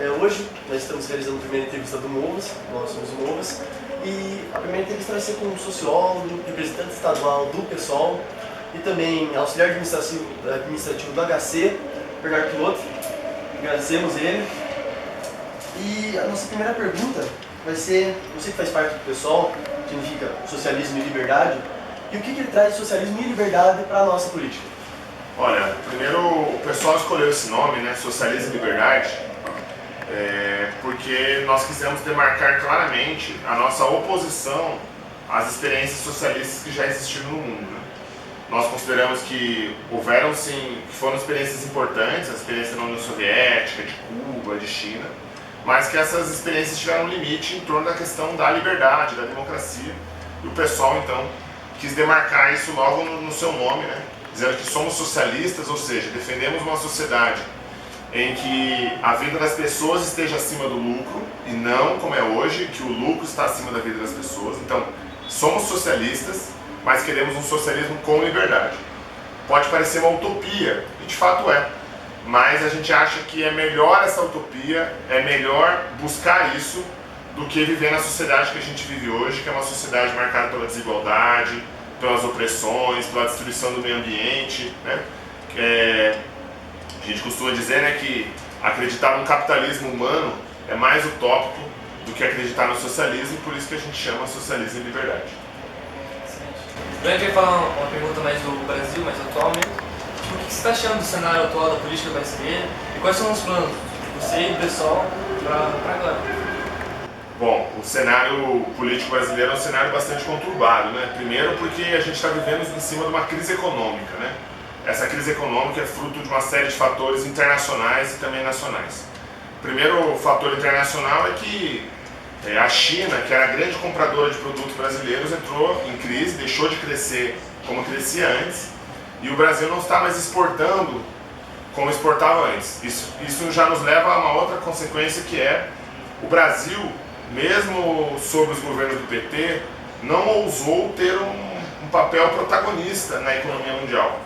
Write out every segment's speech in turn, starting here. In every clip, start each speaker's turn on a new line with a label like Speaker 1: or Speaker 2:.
Speaker 1: Hoje nós estamos realizando a primeira entrevista do Movas, nós somos o Movas, e a primeira entrevista vai ser com um sociólogo, representante estadual do PSOL e também auxiliar administrativo do HC, Bernardo Piloto. Agradecemos ele. E a nossa primeira pergunta vai ser, você que faz parte do PSOL, significa socialismo e liberdade, e o que ele traz de socialismo e liberdade para a nossa política?
Speaker 2: Olha, primeiro o pessoal escolheu esse nome, né, Socialismo e Liberdade, porque nós quisemos demarcar claramente a nossa oposição às experiências socialistas que já existiram no mundo, né? Nós consideramos que houveram sim, que foram experiências importantes, a experiência da União Soviética, de Cuba, de China, mas que essas experiências tiveram um limite em torno da questão da liberdade, da democracia, e o pessoal então quis demarcar isso logo no seu nome, né? Dizendo que somos socialistas, ou seja, defendemos uma sociedade em que a vida das pessoas esteja acima do lucro, e não como é hoje, que o lucro está acima da vida das pessoas. Então, somos socialistas, mas queremos um socialismo com liberdade. Pode parecer uma utopia, e de fato é, mas a gente acha que é melhor essa utopia, é melhor buscar isso, do que viver na sociedade que a gente vive hoje, que é uma sociedade marcada pela desigualdade, pelas opressões, pela destruição do meio ambiente, né? A gente costuma dizer, né, que acreditar no capitalismo humano é mais utópico do que acreditar no socialismo, por isso que a gente chama socialismo e liberdade.
Speaker 3: Eu queria falar uma pergunta mais do Brasil, mais atual mesmo. Tipo, o que você está achando do cenário atual da política brasileira e quais são os planos de você e do pessoal para agora?
Speaker 2: Bom, o cenário político brasileiro é um cenário bastante conturbado, né? Primeiro porque a gente está vivendo em cima de uma crise econômica, né? Essa crise econômica é fruto de uma série de fatores internacionais e também nacionais. O primeiro fator internacional é que a China, que era a grande compradora de produtos brasileiros, entrou em crise, deixou de crescer como crescia antes, e o Brasil não está mais exportando como exportava antes. Isso já nos leva a uma outra consequência, que é o Brasil, mesmo sob os governos do PT, não ousou ter um papel protagonista na economia mundial.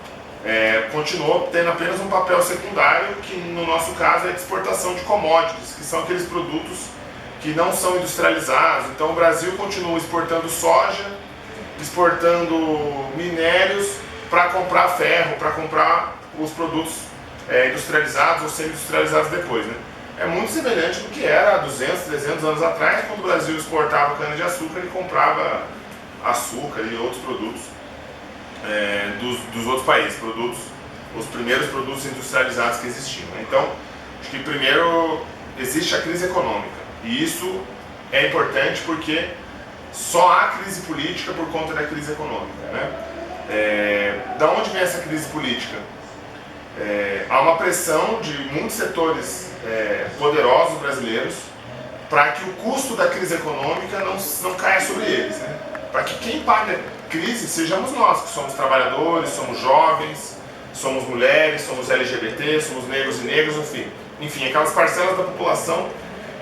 Speaker 2: Continuou tendo apenas um papel secundário, que no nosso caso é a exportação de commodities, que são aqueles produtos que não são industrializados. Então o Brasil continua exportando soja, exportando minérios para comprar ferro, para comprar os produtos industrializados ou semi-industrializados depois, né? É muito semelhante do que era há 200, 300 anos atrás, quando o Brasil exportava cana-de-açúcar e comprava açúcar e outros produtos dos outros países, os primeiros produtos industrializados que existiam. Então, acho que primeiro existe a crise econômica, e isso é importante porque só há crise política por conta da crise econômica, né? Da onde vem essa crise política? Há uma pressão de muitos setores poderosos brasileiros para que o custo da crise econômica não caia sobre eles, né? Para que quem pague a crise sejamos nós, que somos trabalhadores, somos jovens, somos mulheres, somos LGBT, somos negros e negras, enfim, aquelas parcelas da população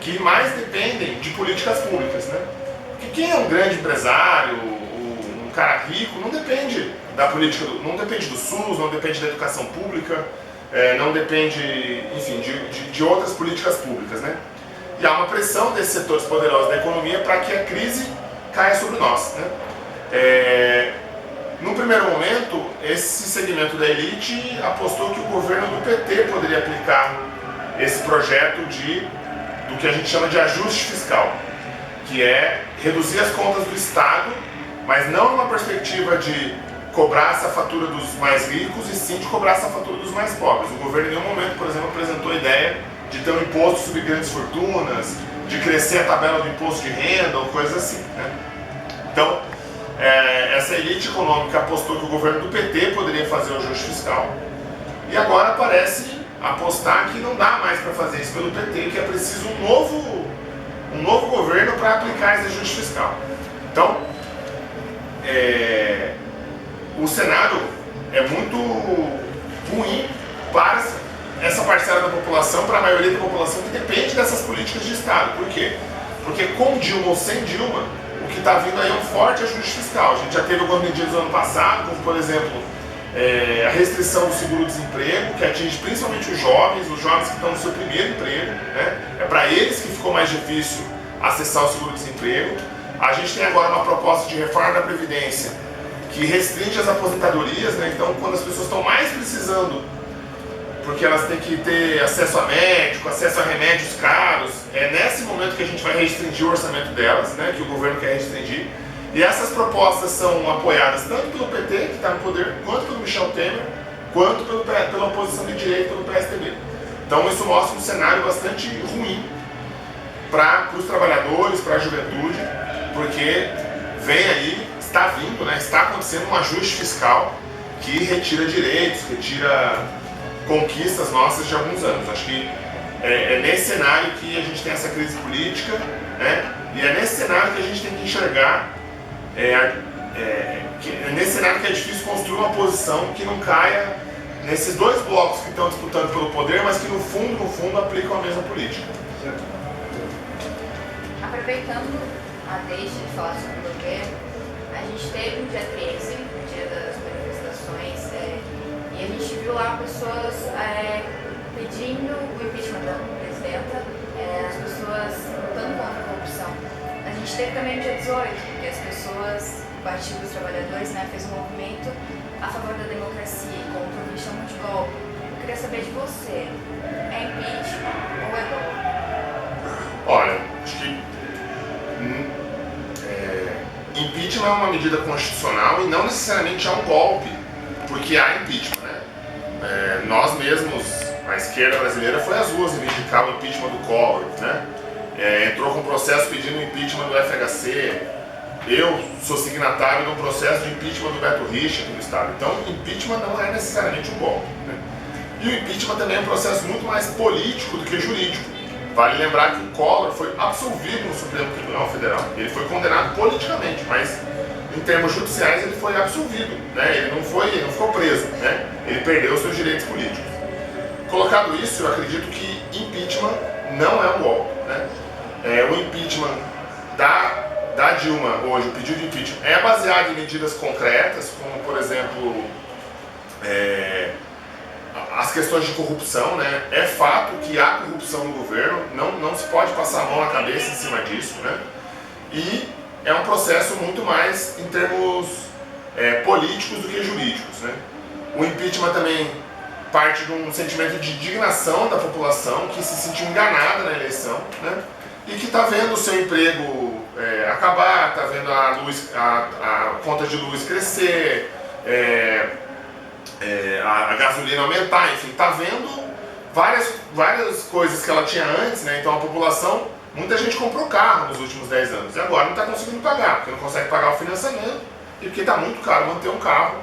Speaker 2: que mais dependem de políticas públicas, né? Porque quem é um grande empresário, um cara rico, não depende da política, não depende do SUS, não depende da educação pública, não depende, enfim, de outras políticas públicas, né? E há uma pressão desses setores poderosos da economia para que a crise caia sobre nós, né? No primeiro momento, esse segmento da elite apostou que o governo do PT poderia aplicar esse projeto do que a gente chama de ajuste fiscal, que é reduzir as contas do Estado, mas não numa perspectiva de cobrar essa fatura dos mais ricos, e sim de cobrar essa fatura dos mais pobres. O governo em nenhum momento, por exemplo, apresentou a ideia de ter um imposto sobre grandes fortunas, de crescer a tabela do imposto de renda ou coisas assim, né? Então, essa elite econômica apostou que o governo do PT poderia fazer o ajuste fiscal, e agora parece apostar que não dá mais para fazer isso pelo PT, que é preciso um novo governo para aplicar esse ajuste fiscal. Então, o cenário é muito ruim para essa parcela da população, para a maioria da população que depende dessas políticas de Estado. Por quê? Porque com Dilma ou sem Dilma, o que está vindo aí é um forte ajuste fiscal. A gente já teve algumas medidas no ano passado, como por exemplo a restrição do seguro-desemprego, que atinge principalmente os jovens que estão no seu primeiro emprego, né? É para eles que ficou mais difícil acessar o seguro-desemprego. A gente tem agora uma proposta de reforma da Previdência que restringe as aposentadorias, né? Então, quando as pessoas estão mais precisando, porque elas têm que ter acesso a médico, acesso a remédios caros, é nesse momento que a gente vai restringir o orçamento delas, né? Que o governo quer restringir. E essas propostas são apoiadas tanto pelo PT, que está no poder, quanto pelo Michel Temer, quanto pela oposição de direita, pelo PSDB. Então isso mostra um cenário bastante ruim para os trabalhadores, para a juventude, porque vem aí, está vindo, né, está acontecendo um ajuste fiscal que retira direitos, retira conquistas nossas de alguns anos. Acho que é nesse cenário que a gente tem essa crise política, né, e é nesse cenário que a gente tem que enxergar, nesse cenário que é difícil construir uma posição que não caia nesses dois blocos que estão disputando pelo poder, mas que no fundo aplicam a mesma política.
Speaker 4: Aproveitando a deixa de falar sobre o governo, a gente teve no dia 13, o dia das manifestações, e a gente viu lá pessoas pedindo o impeachment da presidenta, as pessoas lutando contra a corrupção. A gente teve também no dia 18, que as pessoas, o Partido dos Trabalhadores, né, fez um movimento a favor da democracia e contra o que chamam de golpe. Eu queria saber de você, é impeachment ou é golpe?
Speaker 2: Olha, acho que impeachment é uma medida constitucional e não necessariamente é um golpe, porque há impeachment, né? Nós mesmos, a esquerda brasileira foi às ruas reivindicar o impeachment do Collor, né? Entrou com um processo pedindo o impeachment do FHC. Eu sou signatário de um processo de impeachment do Beto Richa aqui no estado. Então, impeachment não é necessariamente um golpe, né? E o impeachment também é um processo muito mais político do que jurídico. Vale lembrar que o Collor foi absolvido no Supremo Tribunal Federal. Ele foi condenado politicamente, mas em termos judiciais ele foi absolvido, né? Ele não ficou preso, né? Ele perdeu os seus direitos políticos. Colocado isso, eu acredito que impeachment não é um golpe, né? O impeachment da Dilma hoje, o pedido de impeachment, é baseado em medidas concretas, como por exemplo as questões de corrupção, né? É fato que há corrupção no governo, não se pode passar a mão na cabeça em cima disso, né? E é um processo muito mais em termos políticos do que jurídicos, né? O impeachment também parte de um sentimento de indignação da população que se sentiu enganada na eleição, né? E que está vendo o seu emprego acabar, está vendo a conta de luz crescer, a gasolina aumentar, enfim, está vendo várias coisas que ela tinha antes, né? Então a população, muita gente comprou carro nos últimos 10 anos e agora não está conseguindo pagar, porque não consegue pagar o financiamento e porque está muito caro manter um carro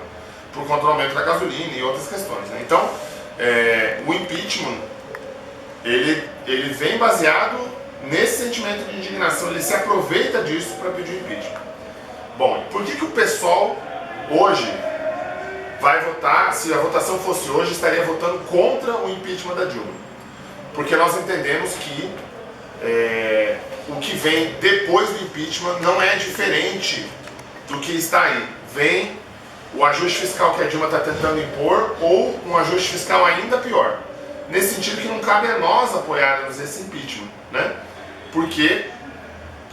Speaker 2: por conta do aumento da gasolina e outras questões, né? Então, o impeachment, ele vem baseado nesse sentimento de indignação, ele se aproveita disso para pedir impeachment. Bom, por que o PSOL hoje vai votar, se a votação fosse hoje, estaria votando contra o impeachment da Dilma? Porque nós entendemos que o que vem depois do impeachment não é diferente do que está aí. Vem o ajuste fiscal que a Dilma está tentando impor ou um ajuste fiscal ainda pior. Nesse sentido que não cabe a nós apoiarmos esse impeachment, né? Porque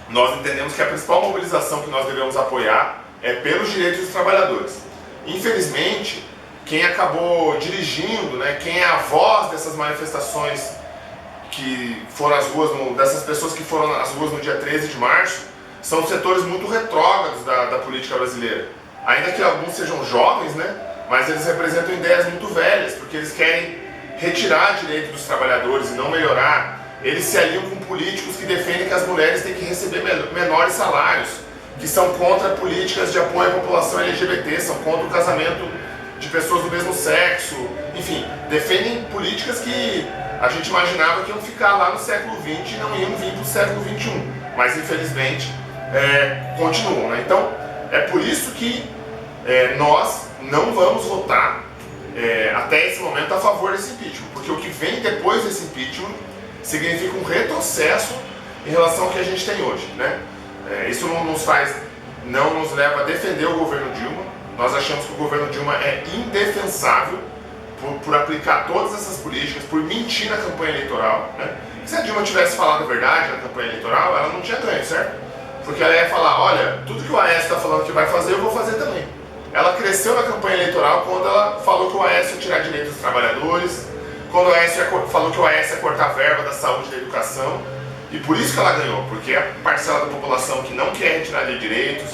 Speaker 2: nós entendemos que a principal mobilização que nós devemos apoiar é pelos direitos dos trabalhadores. Infelizmente, quem acabou dirigindo, né, quem é a voz dessas manifestações que foram às ruas, dessas pessoas que foram às ruas no dia 13 de março, são setores muito retrógrados da política brasileira. Ainda que alguns sejam jovens, né, mas eles representam ideias muito velhas, porque eles querem retirar direito dos trabalhadores e não melhorar. Eles se aliam com políticos que defendem que as mulheres têm que receber menores salários, que são contra políticas de apoio à população LGBT, são contra o casamento de pessoas do mesmo sexo, enfim, defendem políticas que a gente imaginava que iam ficar lá no século XX e não iam vir para o século XXI, mas infelizmente continuam, né? Então, é por isso que nós não vamos votar até esse momento a favor desse impeachment, porque o que vem depois desse impeachment significa um retrocesso em relação ao que a gente tem hoje, né? Isso não nos leva a defender o governo Dilma, nós achamos que o governo Dilma é indefensável por aplicar todas essas políticas, por mentir na campanha eleitoral, né? Se a Dilma tivesse falado a verdade na campanha eleitoral, ela não tinha ganho, certo? Porque ela ia falar, olha, tudo que o Aécio está falando que vai fazer, eu vou fazer também. Ela cresceu na campanha eleitoral quando ela falou que o Aécio ia tirar direitos dos trabalhadores, quando o Aécio falou que o Aécio ia cortar a verba da saúde e da educação, e por isso que ela ganhou, porque a parcela da população que não quer retirar de direitos,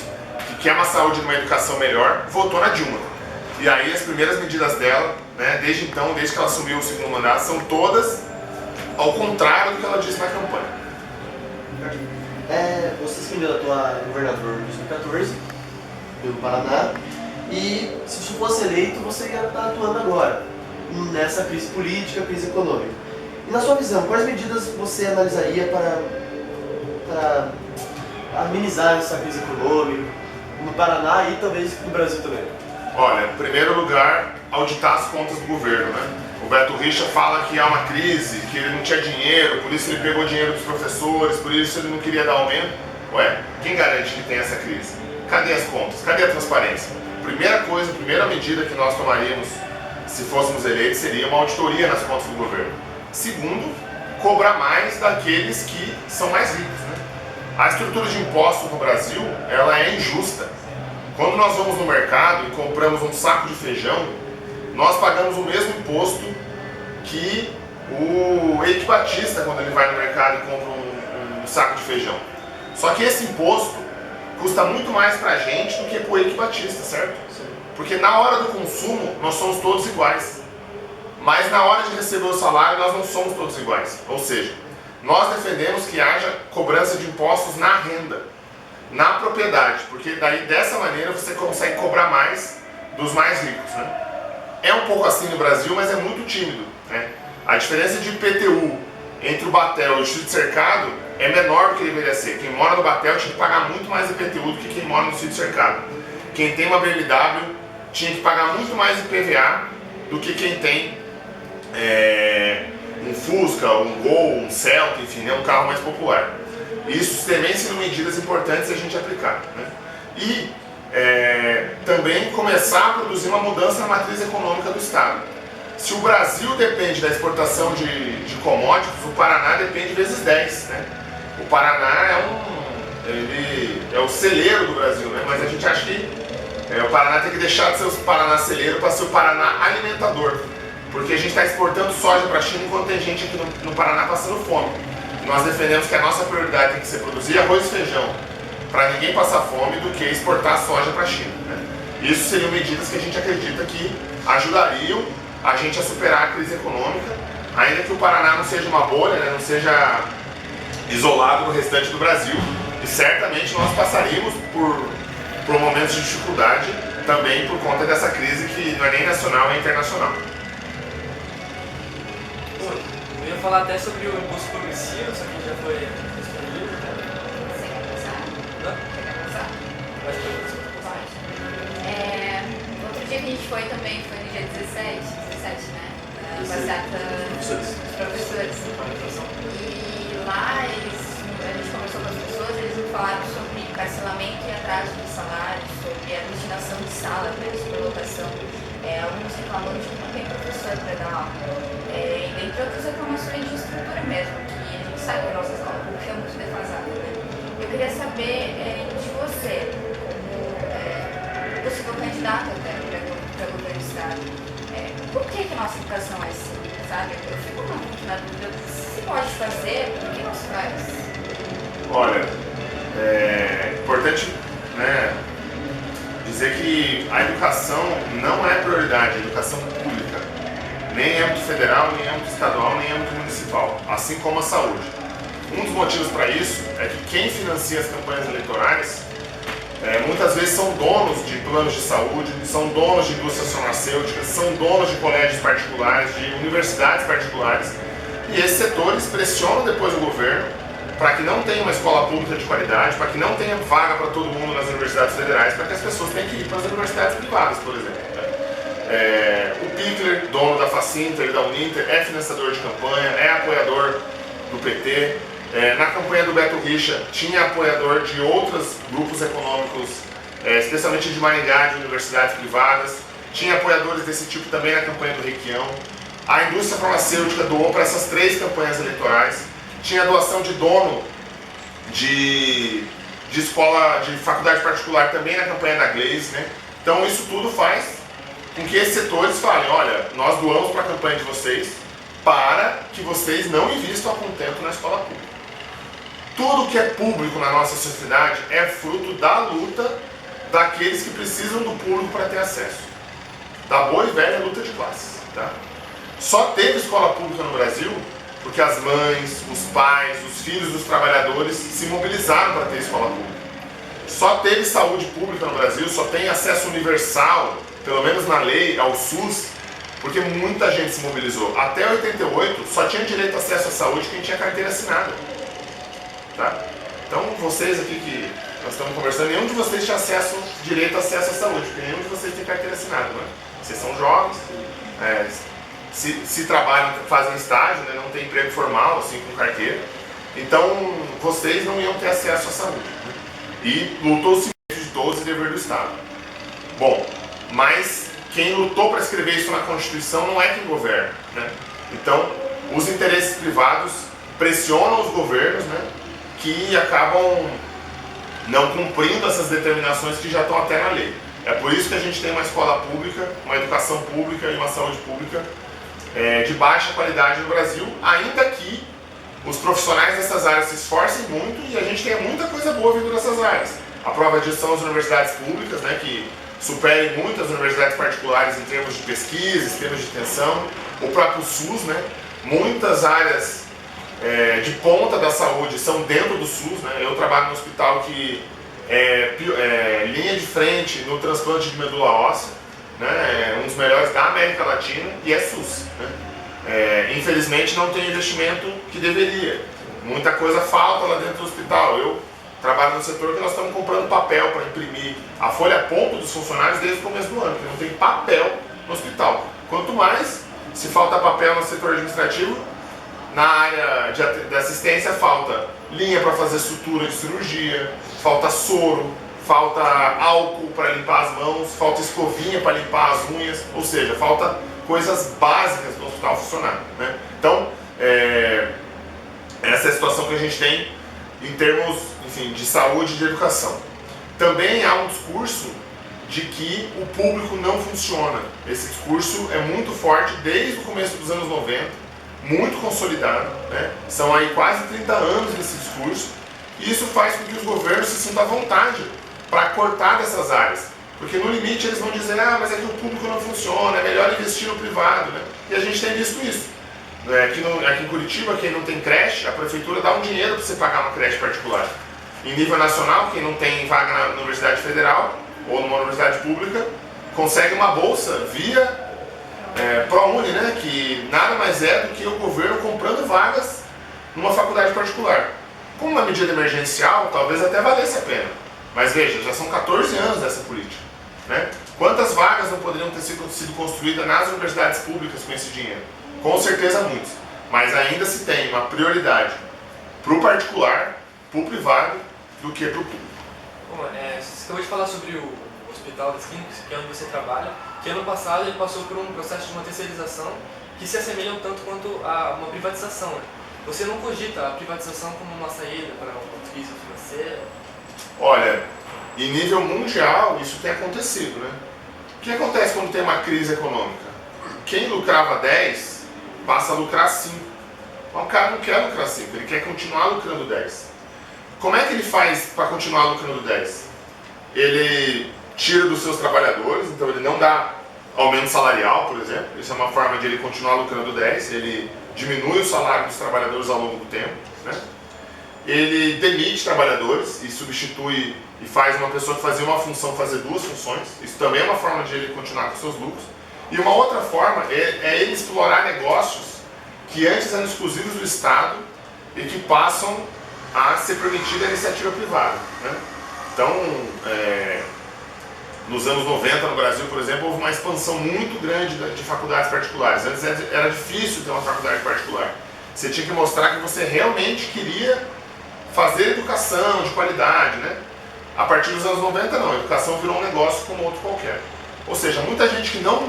Speaker 2: que quer uma saúde e uma educação melhor, votou na Dilma. E aí as primeiras medidas dela, né, desde então, desde que ela assumiu o segundo mandato, são todas ao contrário do que ela disse na campanha.
Speaker 1: Você se candidatou a governador em 2014, pelo Paraná, e se você fosse eleito, você ia estar atuando agora, nessa crise política, crise econômica. E na sua visão, quais medidas você analisaria para amenizar essa crise econômica no Paraná e talvez no Brasil também?
Speaker 2: Olha, em primeiro lugar, auditar as contas do governo, né? O Beto Richa fala que há uma crise, que ele não tinha dinheiro, por isso ele pegou dinheiro dos professores, por isso ele não queria dar aumento. Ué, quem garante que tem essa crise? Cadê as contas? Cadê a transparência? Primeira coisa, primeira medida que nós tomaríamos se fôssemos eleitos seria uma auditoria nas contas do governo. Segundo, cobrar mais daqueles que são mais ricos, né? A estrutura de impostos no Brasil, ela é injusta. Quando nós vamos no mercado e compramos um saco de feijão, nós pagamos o mesmo imposto que o Eike Batista quando ele vai no mercado e compra um saco de feijão. Só que esse imposto custa muito mais pra gente do que pro Eike Batista, certo? Porque na hora do consumo nós somos todos iguais. Mas na hora de receber o salário nós não somos todos iguais. Ou seja, nós defendemos que haja cobrança de impostos na renda, na propriedade, porque daí dessa maneira você consegue cobrar mais dos mais ricos, né? É um pouco assim no Brasil, mas é muito tímido, né? A diferença de IPTU entre o Batel e o Distrito Cercado é menor do que deveria ser. Quem mora no Batel tinha que pagar muito mais IPTU do que quem mora no Distrito Cercado. Quem tem uma BMW tinha que pagar muito mais IPVA do que quem tem um Fusca, um Gol, um Celta, enfim, um carro mais popular. Isso também são medidas importantes a gente aplicar, né? E também começar a produzir uma mudança na matriz econômica do Estado. Se o Brasil depende da exportação de commodities, o Paraná depende vezes 10, né? O Paraná é o celeiro do Brasil, né? Mas a gente acha que o Paraná tem que deixar de ser o Paraná celeiro para ser o Paraná alimentador. Porque a gente está exportando soja para a China enquanto tem gente aqui no Paraná passando fome. Nós defendemos que a nossa prioridade tem que ser produzir arroz e feijão para ninguém passar fome do que exportar soja para a China, né? Isso seriam medidas que a gente acredita que ajudariam a gente a superar a crise econômica, ainda que o Paraná não seja uma bolha, né? Não seja isolado no restante do Brasil, e certamente nós passaríamos por momentos de dificuldade também por conta dessa crise que não é nem nacional, é internacional.
Speaker 3: Eu ia falar até sobre o imposto progressivo, só que já foi respondido.
Speaker 4: Você quer passar?
Speaker 3: Não?
Speaker 4: Você quer passar?
Speaker 3: Pode ser.
Speaker 4: Pode. Outro dia que a gente foi também, foi no dia 17, né? Da passeata dos professores. E lá a gente conversou com as pessoas, eles me falaram sobre parcelamento e atraso de salário, sobre a destinação de sala para eles por locação. Alguns reclamando de que não tem professor para dar aula. E dentre outras reclamações de estrutura mesmo, que a gente sabe que a nossa escola pública é muito defasada, né? Eu queria saber de você, como possível candidato até para governo do Estado, por que a nossa educação é assim, sabe? Eu fico muito na dúvida se pode fazer, por que não se faz?
Speaker 2: Olha, é importante, né, dizer que a educação não é prioridade, a educação pública, nem em âmbito federal, nem em âmbito estadual, nem em âmbito municipal, assim como a saúde. Um dos motivos para isso é que quem financia as campanhas eleitorais muitas vezes são donos de planos de saúde, são donos de indústrias farmacêuticas, são donos de colégios particulares, de universidades particulares, e esses setores pressionam depois o governo para que não tenha uma escola pública de qualidade, para que não tenha vaga para todo mundo nas universidades federais, para que as pessoas tenham que ir para as universidades privadas, por exemplo. O Pickler, dono da Facinter e da Uninter, é financiador de campanha, é apoiador do PT. Na campanha do Beto Richa, tinha apoiador de outros grupos econômicos especialmente de Maringá, de universidades privadas. Tinha apoiadores desse tipo também na campanha do Requião. A indústria farmacêutica doou para essas 3 campanhas eleitorais. Tinha doação de dono de escola, de faculdade particular também na campanha da Glaze, né? Então isso tudo faz com que esses setores falem, olha, nós doamos para a campanha de vocês para que vocês não invistam a contento na escola pública. Tudo que é público na nossa sociedade é fruto da luta daqueles que precisam do público para ter acesso. Da boa e velha luta de classes, tá? Só teve escola pública no Brasil porque as mães, os pais, os filhos dos trabalhadores se mobilizaram para ter escola pública. Só teve saúde pública no Brasil, só tem acesso universal, pelo menos na lei, ao SUS, porque muita gente se mobilizou. Até 88, só tinha direito a acesso à saúde quem tinha carteira assinada. Tá? Então, vocês aqui que nós estamos conversando, nenhum de vocês tinha direito a acesso à saúde, porque nenhum de vocês tem carteira assinada, né? Vocês são jovens, se trabalham, fazem estágio, né? Não tem emprego formal, assim, com carteira. Então, vocês não iam ter acesso à saúde. Né? E lutou-se de todos e dever do Estado. Bom, mas quem lutou para escrever isso na Constituição não é quem governa, né? Então, os interesses privados pressionam os governos, né, que acabam não cumprindo essas determinações que já estão até na lei. É por isso que a gente tem uma escola pública, uma educação pública e uma saúde pública de baixa qualidade no Brasil, ainda que os profissionais dessas áreas se esforcem muito e a gente tem muita coisa boa vindo dessas áreas. A prova disso são as universidades públicas, né, que superem muito as universidades particulares em termos de pesquisa, em termos de extensão, o próprio SUS, né, muitas áreas de ponta da saúde são dentro do SUS, né? Eu trabalho no hospital que é linha de frente no transplante de medula óssea, né? Um dos melhores da América Latina e é SUS, né? Infelizmente não tem investimento que deveria, muita coisa falta lá dentro do hospital. Eu trabalho no setor que nós estamos comprando papel para imprimir a folha ponto dos funcionários desde o começo do ano, porque não tem papel no hospital. Quanto mais se falta papel no setor administrativo, na área de assistência falta linha para fazer sutura de cirurgia, falta soro, falta álcool para limpar as mãos, falta escovinha para limpar as unhas, ou seja, falta coisas básicas do hospital funcionar, né? Então, essa é a situação que a gente tem em termos, enfim, de saúde e de educação. Também há um discurso de que o público não funciona. Esse discurso é muito forte desde o começo dos anos 90, muito consolidado, né? São aí quase 30 anos desse discurso, e isso faz com que os governos se sintam à vontade para cortar dessas áreas, porque no limite eles vão dizer, mas é que o público não funciona, é melhor investir no privado, né? E a gente tem visto isso. Aqui em Curitiba, quem não tem creche, a prefeitura dá um dinheiro para você pagar uma creche particular. Em nível nacional, quem não tem vaga na Universidade Federal ou numa universidade pública, consegue uma bolsa via ProUni, né, que nada mais é do que o governo comprando vagas numa faculdade particular. Como uma medida emergencial, talvez até valesse a pena. Mas veja, já são 14 anos dessa política, né? Quantas vagas não poderiam ter sido construídas nas universidades públicas com esse dinheiro? Com certeza muitas. Mas ainda se tem uma prioridade para o particular, para o privado, do que para o público.
Speaker 3: Bom, você acabou de falar sobre o Hospital das Clínicas, que é onde você trabalha, que ano passado ele passou por um processo de uma terceirização que se assemelha um tanto quanto a uma privatização, né? Você não cogita a privatização como uma saída para uma crise financeira?
Speaker 2: Olha, em nível mundial isso tem acontecido, né? O que acontece quando tem uma crise econômica? Quem lucrava 10 passa a lucrar 5. Mas o cara não quer lucrar 5, ele quer continuar lucrando 10. Como é que ele faz para continuar lucrando 10? Ele tira dos seus trabalhadores, então ele não dá aumento salarial, por exemplo. Isso é uma forma de ele continuar lucrando 10, ele diminui o salário dos trabalhadores ao longo do tempo, né? Ele demite trabalhadores e substitui e faz uma pessoa que fazia uma função fazer duas funções. Isso também é uma forma de ele continuar com seus lucros. E uma outra forma é ele explorar negócios que antes eram exclusivos do Estado e que passam a ser permitida a iniciativa privada, né? Então, nos anos 90 no Brasil, por exemplo, houve uma expansão muito grande de faculdades particulares. Antes era difícil ter uma faculdade particular. Você tinha que mostrar que você realmente queria fazer educação de qualidade, né? A partir dos anos 90 não, a educação virou um negócio como outro qualquer. Ou seja, muita gente que não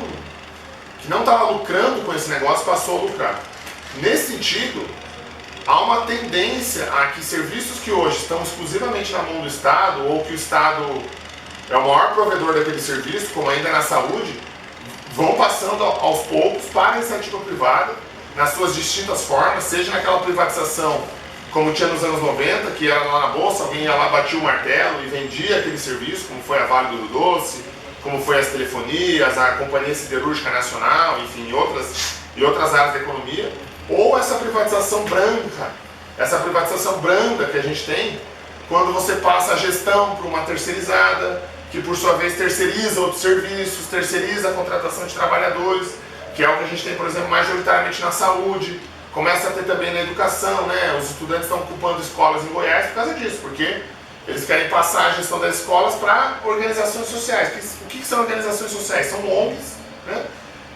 Speaker 2: estava lucrando com esse negócio passou a lucrar. Nesse sentido, há uma tendência a que serviços que hoje estão exclusivamente na mão do Estado, ou que o Estado é o maior provedor daquele serviço, como ainda na saúde, vão passando aos poucos para a iniciativa privada, nas suas distintas formas, seja naquela privatização como tinha nos anos 90, que era lá na bolsa, alguém ia lá, batia o martelo e vendia aquele serviço, como foi a Vale do Rio Doce, como foi as telefonias, a Companhia Siderúrgica Nacional, enfim, e outras áreas da economia, ou essa privatização branda que a gente tem, quando você passa a gestão para uma terceirizada, que por sua vez terceiriza outros serviços, terceiriza a contratação de trabalhadores, que é o que a gente tem, por exemplo, majoritariamente na saúde, começa a ter também na educação, né? Os estudantes estão ocupando escolas em Goiás por causa disso, porque eles querem passar a gestão das escolas para organizações sociais. O que são organizações sociais? São ONGs, né?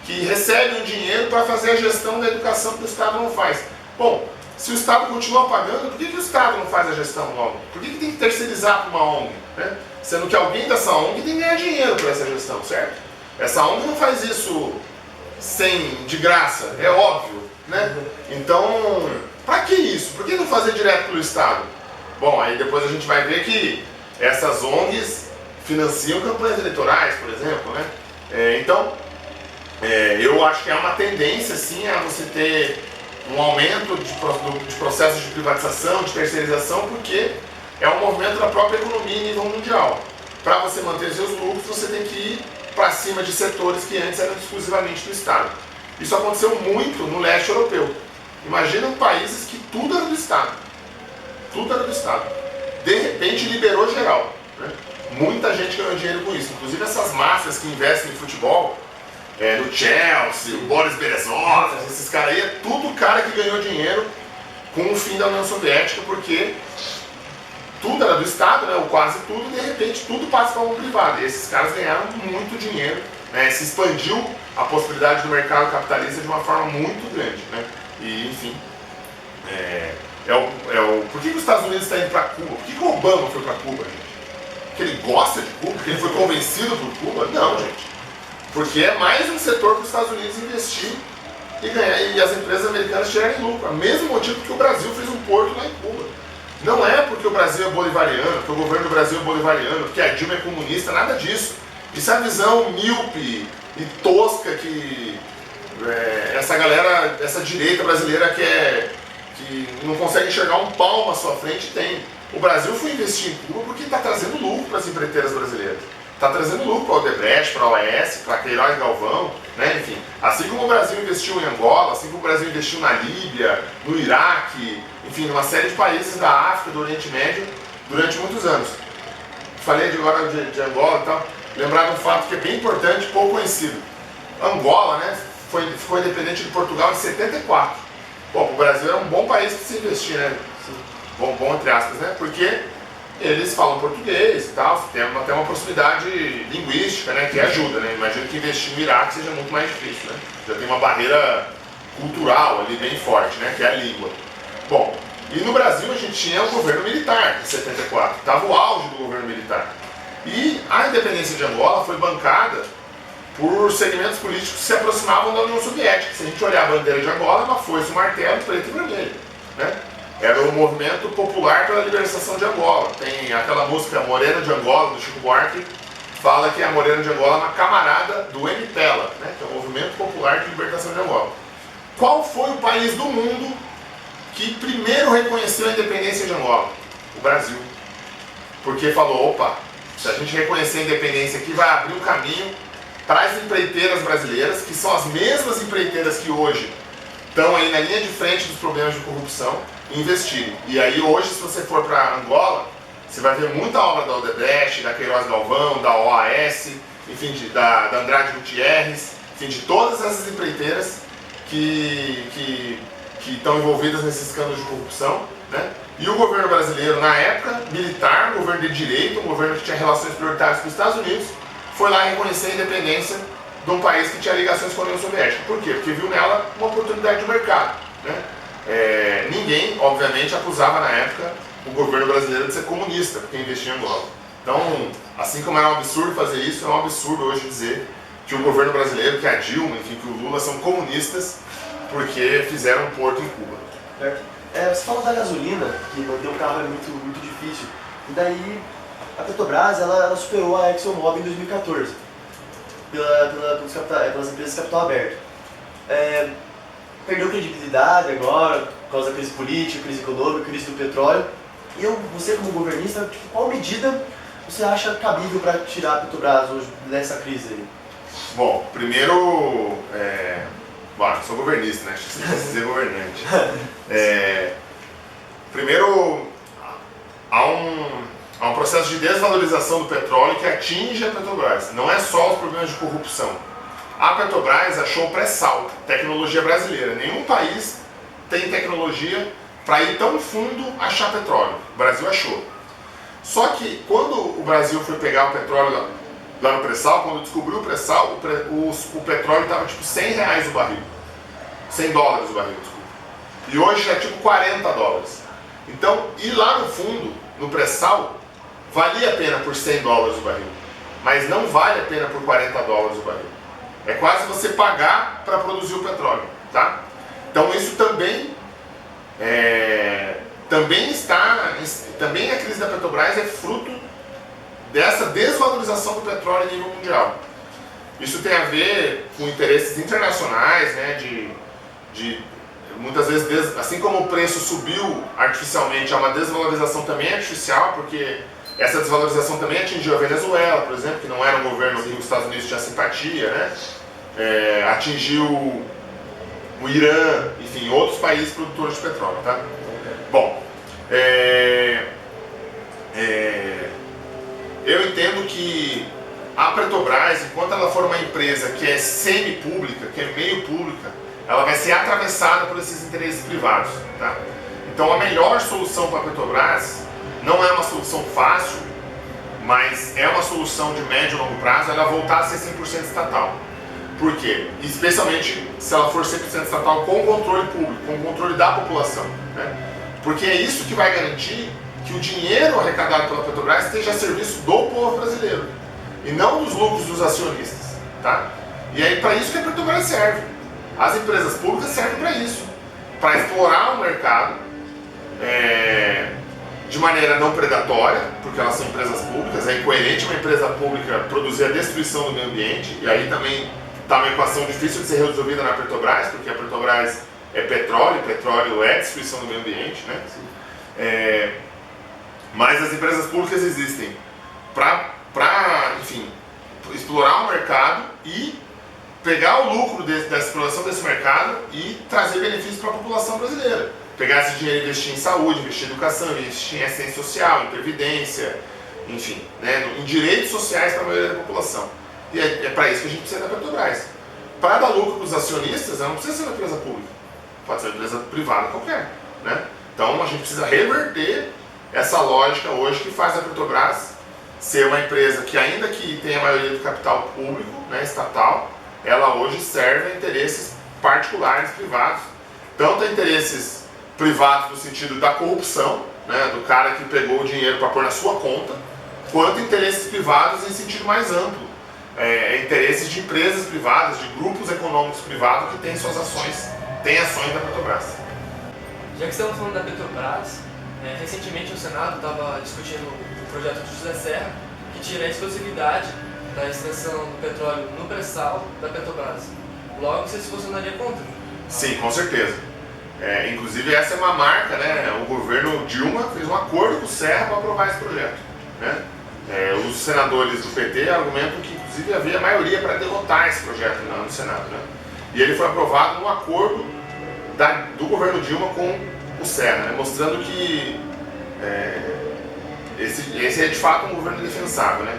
Speaker 2: Que recebem o dinheiro para fazer a gestão da educação que o Estado não faz. Bom, se o Estado continua pagando, por que o Estado não faz a gestão logo? Por que tem que terceirizar para uma ONG? Né? Sendo que alguém dessa ONG tem que ganhar dinheiro por essa gestão, certo? Essa ONG não faz isso de graça, é óbvio, né? Então, para que isso? Por que não fazer direto pelo Estado? Bom, aí depois a gente vai ver que essas ONGs financiam campanhas eleitorais, por exemplo, né? Eu acho que há uma tendência, sim, a você ter um aumento de processos de privatização, de terceirização, porque é um movimento da própria economia em nível mundial. Para você manter seus lucros, você tem que ir para cima de setores que antes eram exclusivamente do Estado. Isso aconteceu muito no leste europeu. Imagina países que tudo era do Estado. Tudo era do Estado. De repente liberou geral, né? Muita gente ganhou dinheiro com isso. Inclusive essas máfias que investem em futebol, no Chelsea, o Boris Berezov, esses caras aí, é tudo cara que ganhou dinheiro com o fim da União Soviética, porque tudo era do Estado, né, ou quase tudo, e de repente tudo passa para a mão privada. E esses caras ganharam muito dinheiro, né, se expandiu a possibilidade do mercado capitalista de uma forma muito grande, né? E, enfim, por que os Estados Unidos estão indo para Cuba? Por que o Obama foi para Cuba, gente? Porque ele gosta de Cuba? Porque ele foi convencido por Cuba? Não, gente. Porque é mais um setor para os Estados Unidos investir e as empresas americanas tirarem lucro. É o mesmo motivo que o Brasil fez um porto lá em Cuba. Não é porque o Brasil é bolivariano, porque o governo do Brasil é bolivariano, porque a Dilma é comunista, nada disso. Isso é a visão míope e tosca que essa galera, essa direita brasileira que não consegue enxergar um palmo à sua frente tem. O Brasil foi investir em Cuba porque está trazendo lucro para as empreiteiras brasileiras. Está trazendo lucro para a Odebrecht, para a OAS, para a Queiroz Galvão, né? Enfim. Assim como o Brasil investiu em Angola, assim como o Brasil investiu na Líbia, no Iraque, enfim, numa série de países da África, do Oriente Médio, durante muitos anos. Falei agora de Angola e tal, lembrar de um fato que é bem importante, pouco conhecido. Angola, né, ficou independente de Portugal em 74. Bom, o Brasil era um bom país para se investir, né? Bom entre aspas, né? Porque eles falam português e tal, tem até uma proximidade linguística, né, que ajuda, né? Imagino que investir no Iraque seja muito mais difícil, né? Já tem uma barreira cultural ali bem forte, né, que é a língua. Bom, e no Brasil a gente tinha o governo militar em 74, estava o auge do governo militar. E a independência de Angola foi bancada por segmentos políticos que se aproximavam da União Soviética. Se a gente olhar a bandeira de Angola, ela foi um martelo preto e vermelho, né? Era o movimento popular pela libertação de Angola. Tem aquela música Morena de Angola, do Chico Buarque, fala que a Morena de Angola é uma camarada do MPLA, né, que é o Movimento Popular de Libertação de Angola. Qual foi o país do mundo que primeiro reconheceu a independência de Angola? O Brasil. Porque falou, opa, se a gente reconhecer a independência aqui, vai abrir um caminho para as empreiteiras brasileiras, que são as mesmas empreiteiras que hoje estão aí na linha de frente dos problemas de corrupção, investirem. E aí hoje, se você for para Angola, você vai ver muita obra da Odebrecht, da Queiroz Galvão, da OAS, enfim, da Andrade Gutierrez, enfim, de todas essas empreiteiras que estão envolvidas nesse escândalo de corrupção, né? E o governo brasileiro, na época, militar, um governo de direito, um governo que tinha relações prioritárias com os Estados Unidos, foi lá reconhecer a independência de um país que tinha ligações com a União Soviética. Por quê? Porque viu nela uma oportunidade de mercado, né? Ninguém, obviamente, acusava na época o governo brasileiro de ser comunista, porque investia em Angola. Então, assim como era um absurdo fazer isso, é um absurdo hoje dizer que o governo brasileiro, que a Dilma, enfim, que o Lula são comunistas porque fizeram um porto em Cuba.
Speaker 1: Certo? Você fala da gasolina, que manter o carro é muito difícil. E daí a Petrobras ela superou a ExxonMobil em 2014 pelas empresas de capital aberto. Perdeu credibilidade agora por causa da crise política, crise econômica, crise do petróleo. E você como governista, qual medida você acha cabível para tirar a Petrobras hoje dessa crise aí?
Speaker 2: Bom, primeiro, sou governista, né? Acho que você precisa dizer governante. Primeiro, há um processo de desvalorização do petróleo que atinge a Petrobras. Não é só os problemas de corrupção. A Petrobras achou o pré-sal, tecnologia brasileira. Nenhum país tem tecnologia para ir tão fundo achar petróleo. O Brasil achou. Só que quando o Brasil foi pegar o petróleo lá no pré-sal, quando descobriu o pré-sal, o petróleo estava tipo R$100 o barril. $100 o barril, desculpa. E hoje é tipo $40. Então, ir lá no fundo, no pré-sal, valia a pena por $100 o barril. Mas não vale a pena por $40 o barril. É quase você pagar para produzir o petróleo, tá? Então isso também a crise da Petrobras é fruto dessa desvalorização do petróleo a nível mundial. Isso tem a ver com interesses internacionais, né, muitas vezes, assim como o preço subiu artificialmente, há uma desvalorização também artificial, porque essa desvalorização também atingiu a Venezuela, por exemplo, que não era um governo que os Estados Unidos tinha simpatia, né? Atingiu o Irã, enfim, outros países produtores de petróleo, tá? Bom, eu entendo que a Petrobras, enquanto ela for uma empresa que é semi-pública, que é meio pública, ela vai ser atravessada por esses interesses privados, tá? Então a melhor solução para a Petrobras não é uma solução fácil, mas é uma solução de médio e longo prazo, ela voltar a ser 100% estatal. Por quê? Especialmente se ela for 100% estatal com controle público, com controle da população, né? Porque é isso que vai garantir que o dinheiro arrecadado pela Petrobras esteja a serviço do povo brasileiro e não dos lucros dos acionistas, tá? E aí para isso que a Petrobras serve. As empresas públicas servem para isso, para explorar o mercado de maneira não predatória, porque elas são empresas públicas. É incoerente uma empresa pública produzir a destruição do meio ambiente, e aí também está uma equação difícil de ser resolvida na Petrobras, porque a Petrobras é petróleo, e petróleo é destruição do meio ambiente, né? Mas as empresas públicas existem para, enfim, explorar o mercado e pegar o lucro dessa exploração desse mercado e trazer benefícios para a população brasileira. Pegar esse dinheiro e investir em saúde, investir em educação, investir em assistência social, em previdência, enfim, né, em direitos sociais para a maioria da população. E é para isso que a gente precisa da Petrobras. Para dar lucro para os acionistas, ela não precisa ser uma empresa pública, pode ser uma empresa privada qualquer, né? Então a gente precisa reverter essa lógica hoje que faz a Petrobras ser uma empresa que, ainda que tenha a maioria do capital público, né, estatal, ela hoje serve a interesses particulares, privados, tanto a interesses privados no sentido da corrupção, né, do cara que pegou o dinheiro para pôr na sua conta, quanto interesses privados em sentido mais amplo, interesses de empresas privadas, de grupos econômicos privados que têm suas ações, têm ações da Petrobras.
Speaker 3: Já que estamos falando da Petrobras, recentemente o Senado estava discutindo o projeto de José Serra, que tira a exclusividade da extração do petróleo no pré-sal da Petrobras. Logo, você se posicionaria contra?
Speaker 2: Sim, com certeza. Inclusive essa é uma marca, né? O governo Dilma fez um acordo com o Serra para aprovar esse projeto, né? Os senadores do PT argumentam que inclusive havia maioria para derrotar esse projeto no Senado, né? E ele foi aprovado no acordo do governo Dilma com o Serra, né? Mostrando que esse é de fato um governo defensável, né?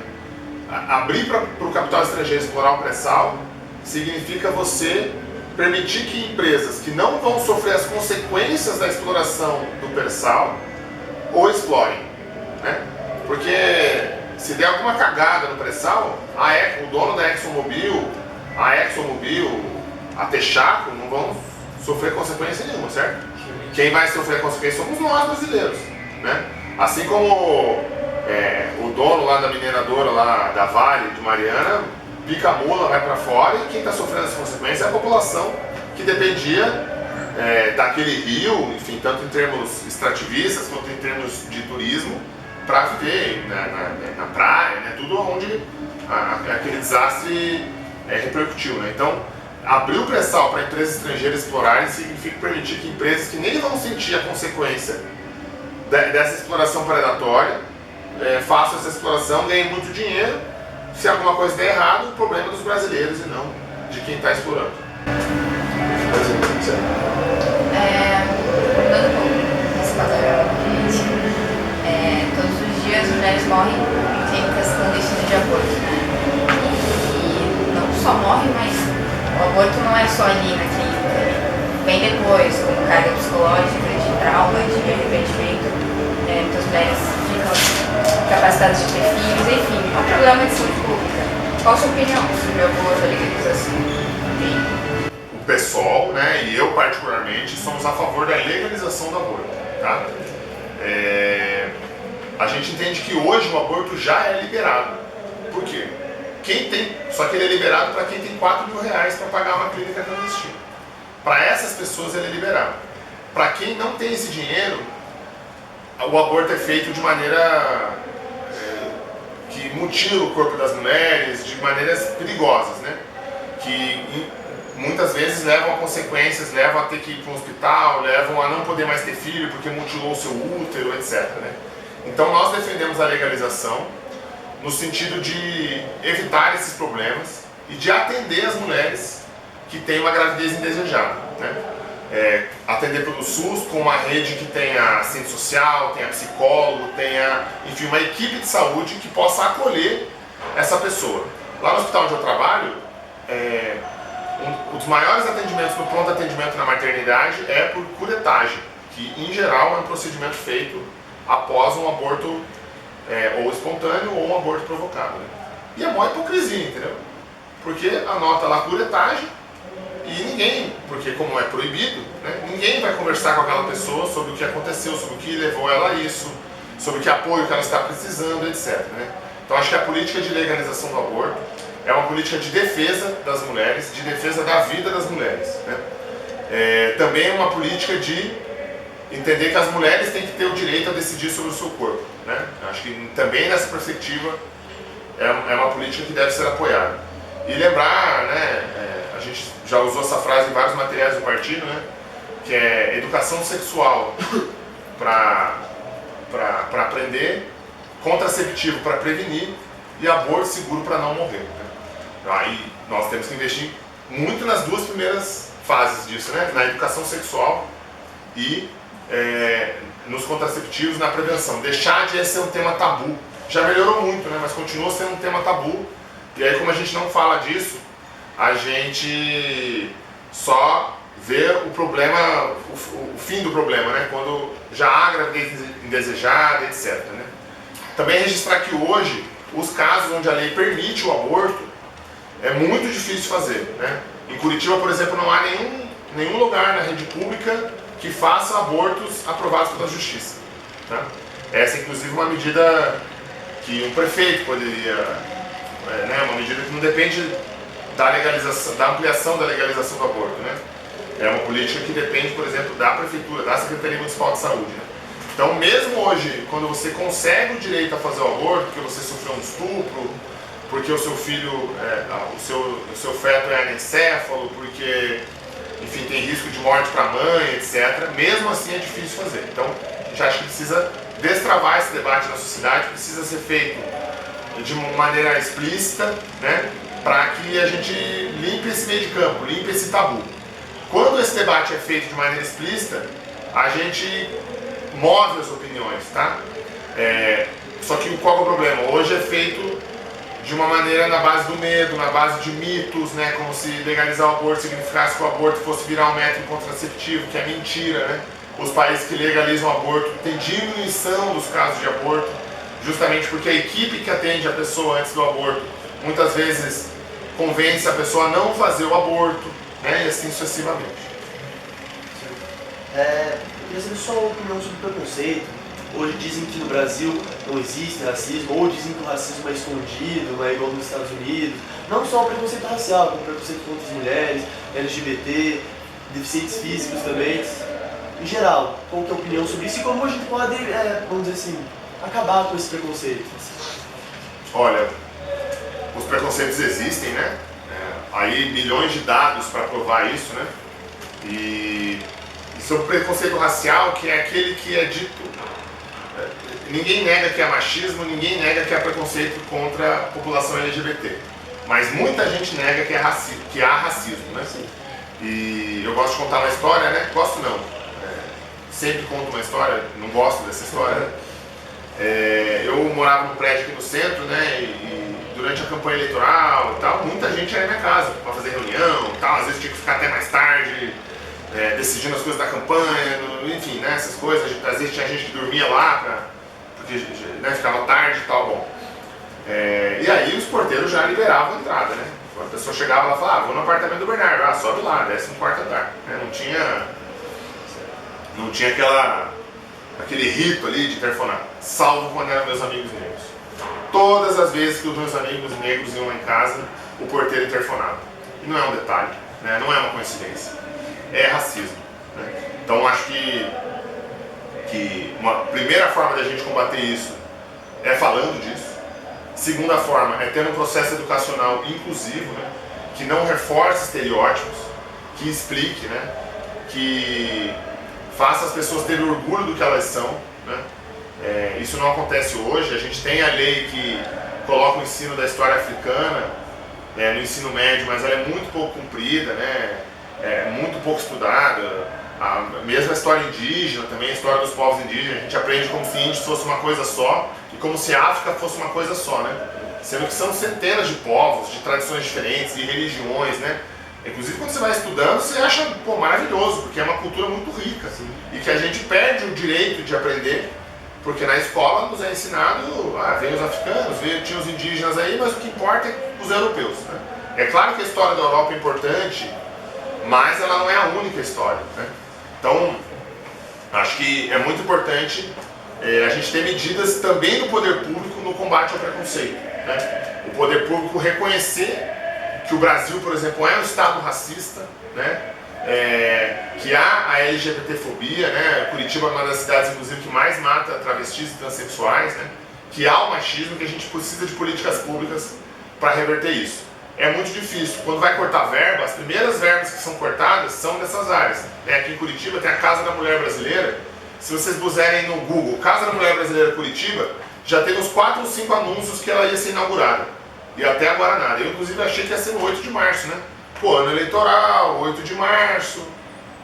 Speaker 2: Abrir para o capital estrangeiro explorar o pré-sal significa você permitir que empresas que não vão sofrer as consequências da exploração do pré-sal ou explorem, né? Porque se der alguma cagada no pré-sal, o dono da ExxonMobil, a Texaco não vão sofrer consequência nenhuma, certo? Quem vai sofrer a consequência somos nós brasileiros, né? Assim como o o dono lá da mineradora lá da Vale de Mariana pica a mula, vai para fora, e quem está sofrendo as consequências é a população que dependia daquele rio, enfim, tanto em termos extrativistas quanto em termos de turismo, para viver na praia, né, tudo onde aquele desastre repercutiu. Né? Então, abrir o pré-sal para empresas estrangeiras explorarem significa permitir que empresas que nem vão sentir a consequência dessa exploração predatória façam essa exploração, ganhem muito dinheiro. Se alguma coisa der errado, o problema é dos brasileiros e não de quem está explorando.
Speaker 4: Mudando um pouco esse panorama político, todos os dias as mulheres morrem em clínicas clandestinas de aborto, né? E não só morrem, mas o aborto não é só ali na clínica, vem depois, como carga psicológica, de trauma, de arrependimento. Muitas mulheres ficam incapacitadas de ter filhos, enfim, é um problema de saúde pública. Qual a sua opinião sobre o aborto, a legalização?
Speaker 2: O PSOL, né, e eu particularmente, somos a favor da legalização do aborto. Tá? A gente entende que hoje o aborto já é liberado. Por quê? Só que ele é liberado para quem tem R$4.000 para pagar uma clínica clandestina. Para essas pessoas ele é liberado. Para quem não tem esse dinheiro, o aborto é feito de maneira que mutila o corpo das mulheres, de maneiras perigosas, né? Que muitas vezes levam a consequências, levam a ter que ir para um hospital, levam a não poder mais ter filho porque mutilou o seu útero, etc. Né? Então nós defendemos a legalização no sentido de evitar esses problemas e de atender as mulheres que têm uma gravidez indesejada. Né? Atender pelo SUS com uma rede que tenha assistente social, tenha psicólogo, tenha, enfim, uma equipe de saúde que possa acolher essa pessoa. Lá no hospital onde eu trabalho, um dos maiores atendimentos no pronto atendimento na maternidade é por curetagem, que em geral é um procedimento feito após um aborto ou espontâneo ou um aborto provocado. Né? E é uma hipocrisia, entendeu? Porque anota lá curetagem e ninguém, porque como é proibido, né, ninguém vai conversar com aquela pessoa sobre o que aconteceu, sobre o que levou ela a isso, sobre que apoio que ela está precisando, etc. Né? Então acho que a política de legalização do aborto é uma política de defesa das mulheres, de defesa da vida das mulheres. Né? Também é uma política de entender que as mulheres têm que ter o direito a decidir sobre o seu corpo. Né? Acho que também nessa perspectiva é uma política que deve ser apoiada. E lembrar, né, a gente já usou essa frase em vários materiais do partido, né, que é educação sexual para aprender, contraceptivo para prevenir e aborto seguro para não morrer. Né? Aí nós temos que investir muito nas duas primeiras fases disso, né? Na educação sexual e nos contraceptivos, na prevenção. Deixar de ser um tema tabu. Já melhorou muito, né? Mas continua sendo um tema tabu. E aí, como a gente não fala disso, a gente só vê o problema, o fim do problema, né? Quando já há gravidez indesejada, etc. Né? Também registrar que hoje, os casos onde a lei permite o aborto, é muito difícil fazer. Né? Em Curitiba, por exemplo, não há nenhum lugar na rede pública que faça abortos aprovados pela Justiça. Tá? Essa é, inclusive, uma medida que um prefeito poderia... né? Uma medida que não depende da legalização, da ampliação da legalização do aborto. Né? É uma política que depende, por exemplo, da Prefeitura, da Secretaria Municipal de Saúde. Né? Então, mesmo hoje, quando você consegue o direito a fazer o aborto, porque você sofreu um estupro, porque o seu filho, o seu feto é anencéfalo, porque, enfim, tem risco de morte para a mãe, etc., mesmo assim é difícil fazer. Então, a gente acha que precisa destravar esse debate na sociedade, precisa ser feito de maneira explícita, né, para que a gente limpe esse meio de campo, limpe esse tabu. Quando esse debate é feito de maneira explícita, a gente move as opiniões, tá? Só que qual é o problema? Hoje é feito de uma maneira na base do medo, na base de mitos, né? Como se legalizar o aborto significasse que o aborto fosse virar um método contraceptivo, que é mentira, né? Os países que legalizam o aborto têm diminuição dos casos de aborto, justamente porque a equipe que atende a pessoa antes do aborto muitas vezes convence a pessoa a não fazer o aborto, né? E assim sucessivamente.
Speaker 1: Eu queria saber sua opinião sobre preconceito, Hoje dizem que no Brasil não existe racismo, ou dizem que o racismo é escondido, não é igual nos Estados Unidos. Não só o preconceito racial, como o preconceito contra as mulheres, LGBT, deficientes físicos também. Em geral, qual que é a opinião sobre isso e como a gente pode, vamos dizer assim, acabar com esse preconceito?
Speaker 2: Olha, os preconceitos existem, né? Aí milhões de dados para provar isso, né? E sobre o preconceito racial, que é aquele que é dito. Ninguém nega que é machismo, ninguém nega que é preconceito contra a população LGBT. Mas muita gente nega que há racismo, né? E eu gosto de contar uma história, né? Gosto não. Sempre conto uma história, não gosto dessa história, né? Eu morava num prédio aqui no centro, né? E durante a campanha eleitoral e tal, muita gente ia na minha casa para fazer reunião e tal. Às vezes tinha que ficar até mais tarde, decidindo as coisas da campanha, enfim, né? Essas coisas. Às vezes tinha gente que dormia lá, porque né, ficava tarde e tal. Bom. E aí os porteiros já liberavam a entrada, né? A pessoa chegava lá e falava, vou no apartamento do Bernardo, sobe lá, desce no quarto andar. Não tinha aquele rito ali de interfonar, salvo quando eram meus amigos negros. Todas as vezes que os meus amigos negros iam lá em casa, o porteiro interfonava. E não é um detalhe, né? Não é uma coincidência, é racismo, né? Então acho que uma primeira forma da gente combater isso é falando disso. Segunda forma é ter um processo educacional inclusivo, né? Que não reforce estereótipos, que explique, né? Que faça as pessoas terem orgulho do que elas são, né? Isso não acontece hoje. A gente tem a lei que coloca o ensino da história africana no ensino médio, mas ela é muito pouco cumprida, né? Muito pouco estudada. Mesmo a história indígena, também a história dos povos indígenas, a gente aprende como se índios fosse uma coisa só e como se a África fosse uma coisa só, né? Sendo que são centenas de povos, de tradições diferentes, de religiões, né? Inclusive quando você vai estudando, você acha maravilhoso, porque é uma cultura muito rica, assim, e que a gente perde o direito de aprender, porque na escola nos é ensinado, vem os africanos, tinha os indígenas aí, mas o que importa é os europeus, né? É claro que a história da Europa é importante, mas ela não é a única história, né? Então, acho que é muito importante a gente ter medidas também no poder público no combate ao preconceito, né? O poder público reconhecer que o Brasil, por exemplo, é um estado racista, né? Que há a LGBTfobia, né? Curitiba é uma das cidades, inclusive, que mais mata travestis e transexuais, né? Que há o machismo, que a gente precisa de políticas públicas para reverter isso. É muito difícil. Quando vai cortar verba, as primeiras verbas que são cortadas são dessas áreas. Aqui em Curitiba tem a Casa da Mulher Brasileira. Se vocês puserem no Google Casa da Mulher Brasileira Curitiba, já tem uns 4 ou 5 anúncios que ela ia ser inaugurada. E até agora nada. Eu inclusive achei que ia ser no 8 de março, né? Ano eleitoral, 8 de março,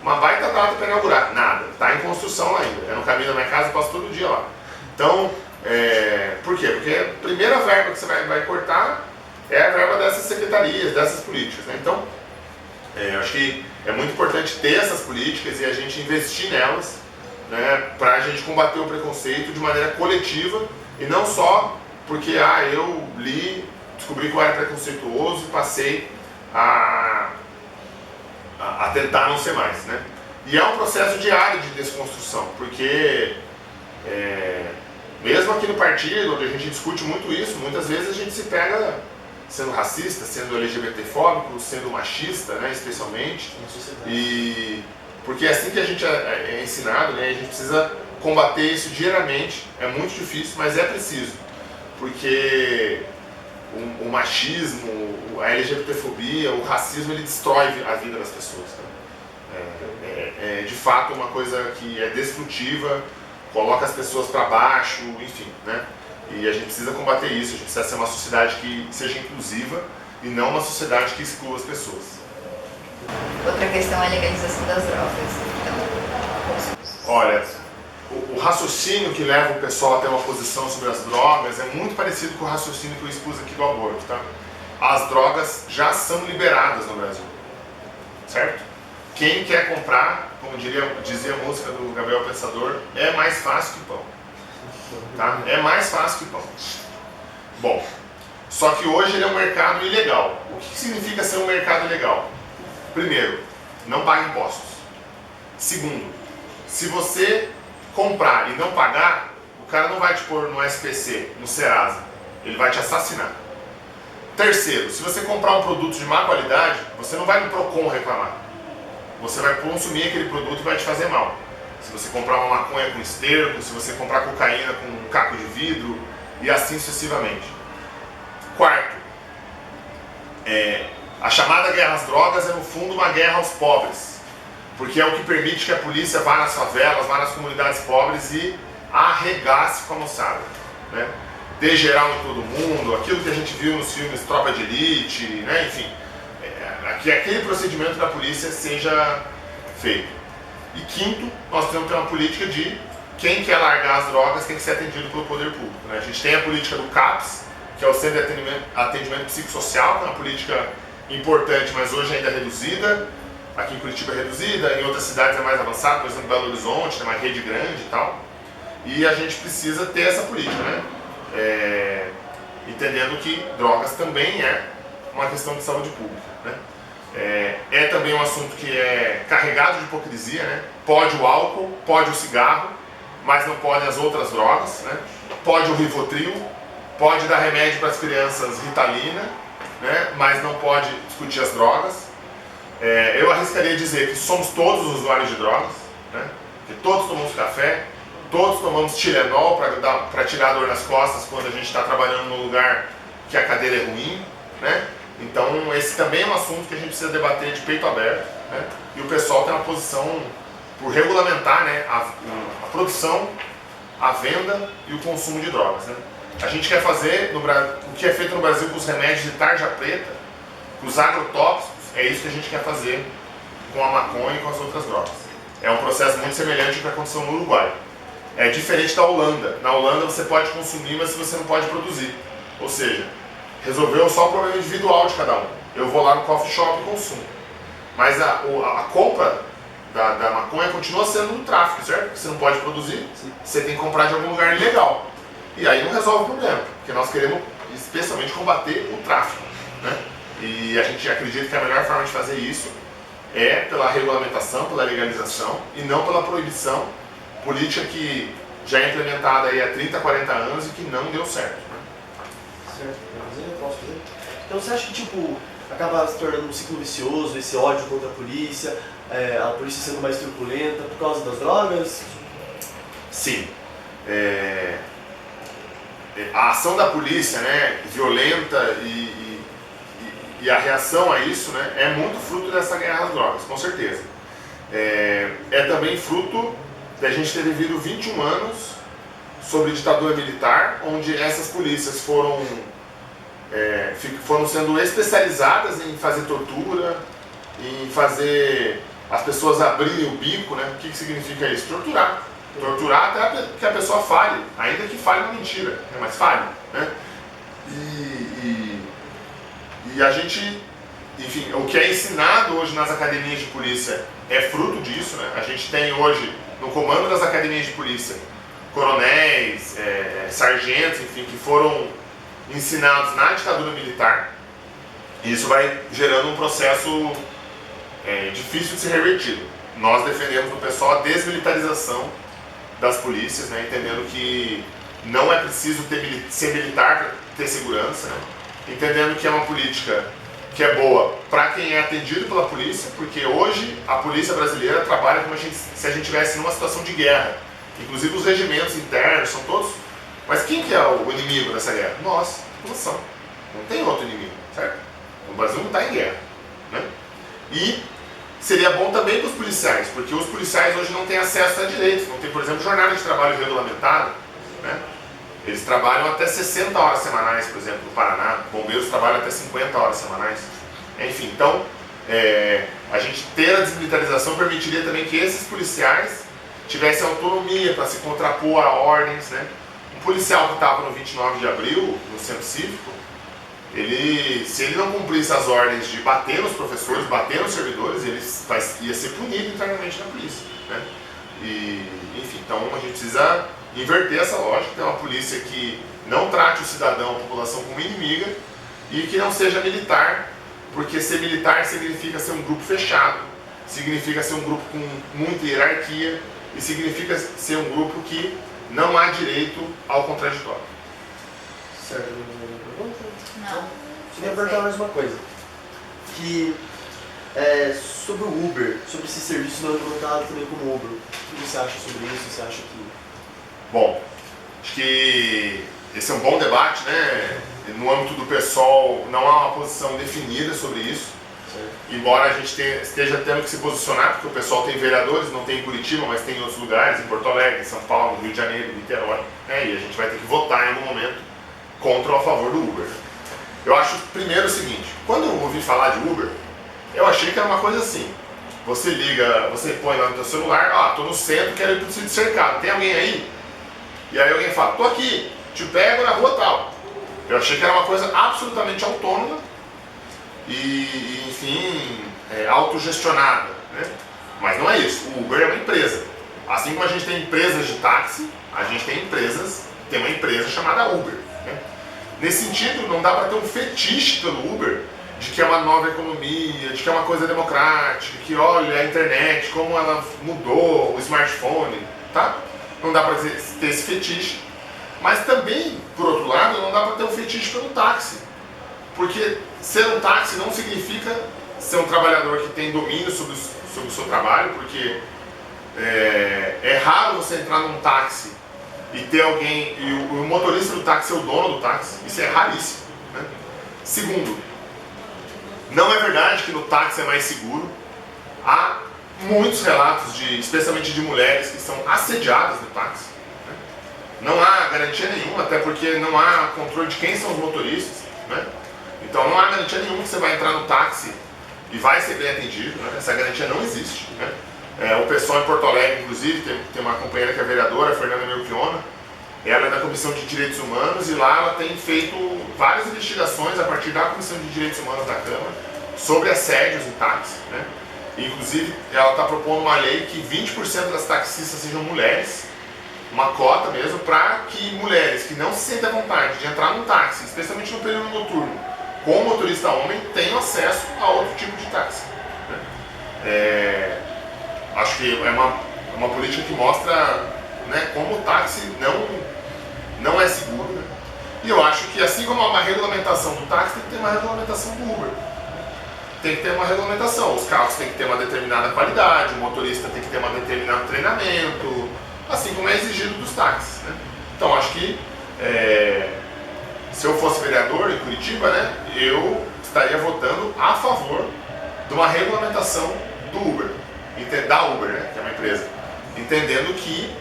Speaker 2: uma baita data para inaugurar. Nada, está em construção lá ainda. É no caminho da minha casa, eu passo todo dia lá. Então, por quê? Porque a primeira verba que você vai cortar é a verba dessas secretarias, dessas políticas, né? Então, acho que é muito importante ter essas políticas e a gente investir nelas, né, para a gente combater o preconceito de maneira coletiva e não só porque eu li, descobri que eu era preconceituoso e passei a tentar não ser mais, né? E é um processo diário de desconstrução, porque mesmo aqui no partido, onde a gente discute muito isso, muitas vezes a gente se pega sendo racista, sendo LGBTfóbico, sendo machista, né, especialmente, e porque é assim que a gente é ensinado, né? A gente precisa combater isso diariamente. É muito difícil, mas é preciso, porque o machismo, a LGBTfobia, o racismo, ele destrói a vida das pessoas, né? É de fato uma coisa que é destrutiva, coloca as pessoas para baixo, enfim, né? E a gente precisa combater isso. A gente precisa ser uma sociedade que seja inclusiva e não uma sociedade que exclua as pessoas.
Speaker 4: Outra questão é a legalização das drogas. Então,
Speaker 2: olha, o raciocínio que leva o pessoal a ter uma posição sobre as drogas é muito parecido com o raciocínio que eu expus aqui do aborto, tá? As drogas já são liberadas no Brasil, certo? Quem quer comprar, como dizia a música do Gabriel Pensador, é mais fácil que pão, tá? É mais fácil que pão. Bom, só que hoje ele é um mercado ilegal. O que significa ser um mercado ilegal? Primeiro, não paga impostos. Segundo, se você comprar e não pagar, cara não vai te pôr no SPC, no Serasa, ele vai te assassinar. Terceiro, se você comprar um produto de má qualidade, você não vai no Procon reclamar. Você vai consumir aquele produto e vai te fazer mal. Se você comprar uma maconha com esterco, se você comprar cocaína com um caco de vidro e assim sucessivamente. Quarto, a chamada guerra às drogas é no fundo uma guerra aos pobres, porque é o que permite que a polícia vá nas favelas, vá nas comunidades pobres e arregace com a moçada, né? Dê geral em todo mundo, aquilo que a gente viu nos filmes Tropa de Elite, né? Enfim, que aquele procedimento da polícia seja feito. E quinto, nós temos que ter uma política de quem quer largar as drogas tem que ser atendido pelo poder público, né? A gente tem a política do CAPS, que é o Centro de Atendimento Psicossocial, que é uma política importante, mas hoje ainda reduzida. Aqui em Curitiba é reduzida, em outras cidades é mais avançada, por exemplo, Belo Horizonte, tem uma rede grande e tal. E a gente precisa ter essa política, né? Entendendo que drogas também é uma questão de saúde pública, né? É também um assunto que é carregado de hipocrisia, né? Pode o álcool, pode o cigarro, mas não pode as outras drogas, né? Pode o Rivotril, pode dar remédio para as crianças Ritalina, né? Mas não pode discutir as drogas. Eu arriscaria dizer que somos todos usuários de drogas, né? Que todos tomamos café, todos tomamos Tilenol para tirar a dor nas costas quando a gente está trabalhando num lugar que a cadeira é ruim, né? Então esse também é um assunto que a gente precisa debater de peito aberto, né? E o pessoal tem uma posição por regulamentar, né, a produção, a venda e o consumo de drogas, né? A gente quer fazer o que é feito no Brasil com os remédios de tarja preta, com os agrotóxicos, é isso que a gente quer fazer com a maconha e com as outras drogas. É um processo muito semelhante ao que aconteceu no Uruguai. É diferente da Holanda. Na Holanda você pode consumir, mas você não pode produzir. Ou seja, resolveu só o problema individual de cada um. Eu vou lá no coffee shop e consumo. Mas a compra da maconha continua sendo um tráfico, certo? Você não pode produzir, você tem que comprar de algum lugar ilegal. E aí não resolve o problema, porque nós queremos especialmente combater o tráfico, né? E a gente acredita que a melhor forma de fazer isso é pela regulamentação, pela legalização e não pela proibição, política que já é implementada aí há 30, 40 anos e que não deu certo, né?
Speaker 1: Certo, posso fazer? Então você acha que tipo, acaba se tornando um ciclo vicioso, esse ódio contra a polícia sendo mais truculenta por causa das drogas?
Speaker 2: Sim. A ação da polícia, né, violenta e a reação a isso, né, é muito fruto dessa guerra às drogas, com certeza. É também fruto da gente ter vivido 21 anos sobre ditadura militar, onde essas polícias foram sendo especializadas em fazer tortura, em fazer as pessoas abrirem o bico, né? O que significa isso? Torturar. Torturar até que a pessoa fale, ainda que fale uma mentira, né? Mas fale, né? E a gente, enfim, o que é ensinado hoje nas academias de polícia é fruto disso, né? A gente tem hoje, no comando das academias de polícia, coronéis, sargentos, enfim, que foram ensinados na ditadura militar. E isso vai gerando um processo difícil de ser revertido. Nós defendemos no pessoal a desmilitarização das polícias, né, entendendo que não é preciso ser militar para ter segurança, né, entendendo que é uma política que é boa para quem é atendido pela polícia, porque hoje a polícia brasileira trabalha como se a gente estivesse numa situação de guerra. Inclusive os regimentos internos são todos... Mas quem que é o inimigo dessa guerra? Nós, a população. Não tem outro inimigo, certo? O Brasil não está em guerra, né? E seria bom também para os policiais, porque os policiais hoje não têm acesso a direitos, não tem, por exemplo, jornada de trabalho regulamentada, né? Eles trabalham até 60 horas semanais, por exemplo, no Paraná, bombeiros trabalham até 50 horas semanais. Enfim, então, a gente ter a desmilitarização permitiria também que esses policiais tivessem autonomia para se contrapor a ordens, né? Um policial que estava no 29 de abril, no centro cívico, se ele não cumprisse as ordens de bater nos professores, bater nos servidores, ele ia ser punido internamente na polícia, né? Enfim, então a gente precisa inverter essa lógica, ter uma polícia que não trate o cidadão, a população como inimiga e que não seja militar, porque ser militar significa ser um grupo fechado, significa ser um grupo com muita hierarquia e significa ser um grupo que não há direito ao contraditório.
Speaker 1: Certo.
Speaker 4: Não.
Speaker 1: Queria perguntar mais uma coisa. Que sobre o Uber, sobre esse serviço não regulamentado também como Uber. O que você acha sobre isso? Você acha que...
Speaker 2: Bom, acho que esse é um bom debate, né? No âmbito do PSOL não há uma posição definida sobre isso.
Speaker 1: Certo.
Speaker 2: Embora a gente esteja tendo que se posicionar, porque o PSOL tem vereadores, não tem em Curitiba, mas tem em outros lugares, em Porto Alegre, em São Paulo, Rio de Janeiro, Niterói, né? E a gente vai ter que votar em algum momento contra ou a favor do Uber. Eu acho primeiro o seguinte, quando eu ouvi falar de Uber, eu achei que era uma coisa assim, você liga, você põe lá no seu celular, tô no centro, quero ir para o sítio cercado, tem alguém aí? E aí alguém fala, tô aqui, te pego na rua tal. Eu achei que era uma coisa absolutamente autônoma e enfim, autogestionada, né? Mas não é isso, o Uber é uma empresa. Assim como a gente tem empresas de táxi, a gente tem uma empresa chamada Uber, né? Nesse sentido, não dá para ter um fetiche pelo Uber de que é uma nova economia, de que é uma coisa democrática, que olha a internet, como ela mudou, o smartphone, tá? Não dá para ter esse fetiche. Mas também, por outro lado, não dá para ter um fetiche pelo táxi. Porque ser um táxi não significa ser um trabalhador que tem domínio sobre o seu trabalho, porque é raro você entrar num táxi e ter alguém, e o motorista do táxi é o dono do táxi. Isso é raríssimo, né? Segundo, não é verdade que no táxi é mais seguro. Há muitos relatos, especialmente de mulheres, que são assediadas no táxi, né? Não há garantia nenhuma, até porque não há controle de quem são os motoristas, né? Então não há garantia nenhuma que você vai entrar no táxi e vai ser bem atendido, né? Essa garantia não existe, né? O pessoal em Porto Alegre, inclusive, tem uma companheira que é vereadora, a Fernanda Melchiona, ela é da Comissão de Direitos Humanos e lá ela tem feito várias investigações a partir da Comissão de Direitos Humanos da Câmara sobre assédios em táxi, né? Inclusive, ela está propondo uma lei que 20% das taxistas sejam mulheres, uma cota mesmo, para que mulheres que não se sentem à vontade de entrar num táxi, especialmente no período noturno, com o motorista homem, tenham acesso a outro tipo de táxi, né? Acho que é uma política que mostra, né, como o táxi não é seguro, né? E eu acho que assim como há uma regulamentação do táxi, tem que ter uma regulamentação do Uber. Tem que ter uma regulamentação, os carros têm que ter uma determinada qualidade, o motorista tem que ter um determinado treinamento, assim como é exigido dos táxis, né? Então acho que se eu fosse vereador em Curitiba, né, eu estaria votando a favor de uma regulamentação do Uber, da Uber, né, que é uma empresa, entendendo que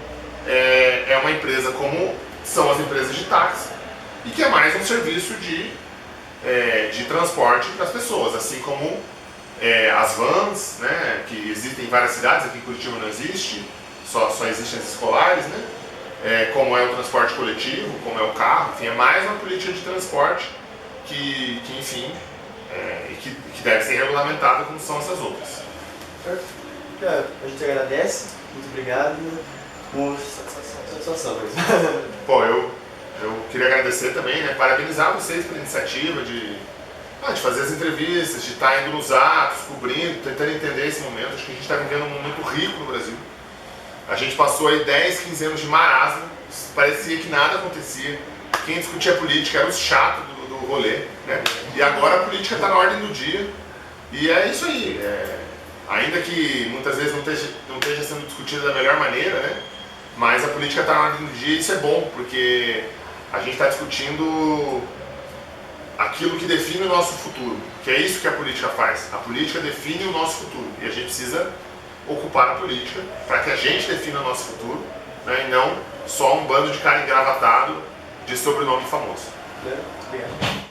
Speaker 2: é uma empresa como são as empresas de táxi e que é mais um serviço de transporte para as pessoas, assim como as vans, né, que existem em várias cidades, aqui em Curitiba não existe, só existem as escolares, né, como é o transporte coletivo, como é o carro, enfim, é mais uma política de transporte que enfim, que deve ser regulamentada como são essas outras.
Speaker 1: Certo. A gente agradece, muito obrigado por satisfação mesmo.
Speaker 2: Pô, eu queria agradecer também, né, parabenizar vocês pela iniciativa de fazer as entrevistas, de estar indo nos atos, cobrindo, tentando entender esse momento. Acho que a gente está vivendo um momento rico no Brasil. A gente passou aí 10, 15 anos de marasmo, parecia que nada acontecia. Quem discutia política era o chato do rolê, né? E agora a política está na ordem do dia. E é isso aí. Ainda que muitas vezes não esteja sendo discutida da melhor maneira, né? Mas a política está na ordem do dia e isso é bom, porque a gente está discutindo aquilo que define o nosso futuro, que é isso que a política faz. A política define o nosso futuro e a gente precisa ocupar a política para que a gente defina o nosso futuro, né? E não só um bando de cara engravatado de sobrenome famoso.
Speaker 1: Obrigado.